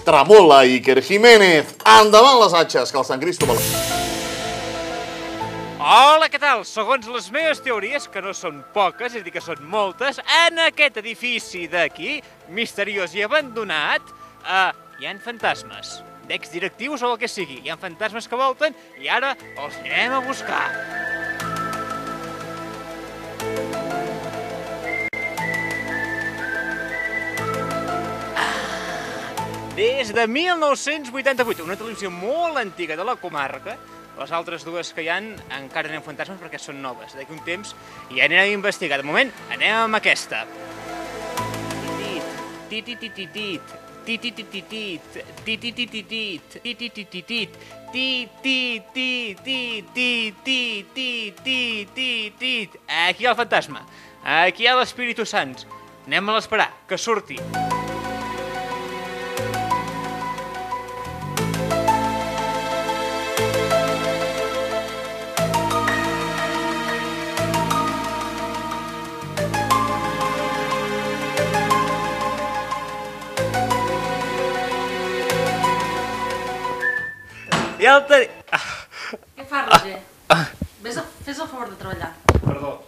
tremola Iker Jiménez. Endavant les atxes, que el Sant Cristóbal... Hola, què tal? Segons les meves teories, que no són poques, és a dir, que són moltes, en aquest edifici d'aquí, misteriós i abandonat, hi ha fantasmes. D'exdirectius o el que sigui. Hi ha fantasmes que volten i ara els anem a buscar. Des de 1988, una televisió molt antiga de la comarca. Les altres dues que hi ha encara tenen fantasmes perquè són noves. D'aquí un temps ja anirem a investigar. De moment anem amb aquesta. Aquí hi ha el fantasma. Aquí hi ha l'Espíritu Sant. Anem a l'esperar, que surti. Ja el tenim... Què fas, Roger? Fes el favor de treballar. Perdó.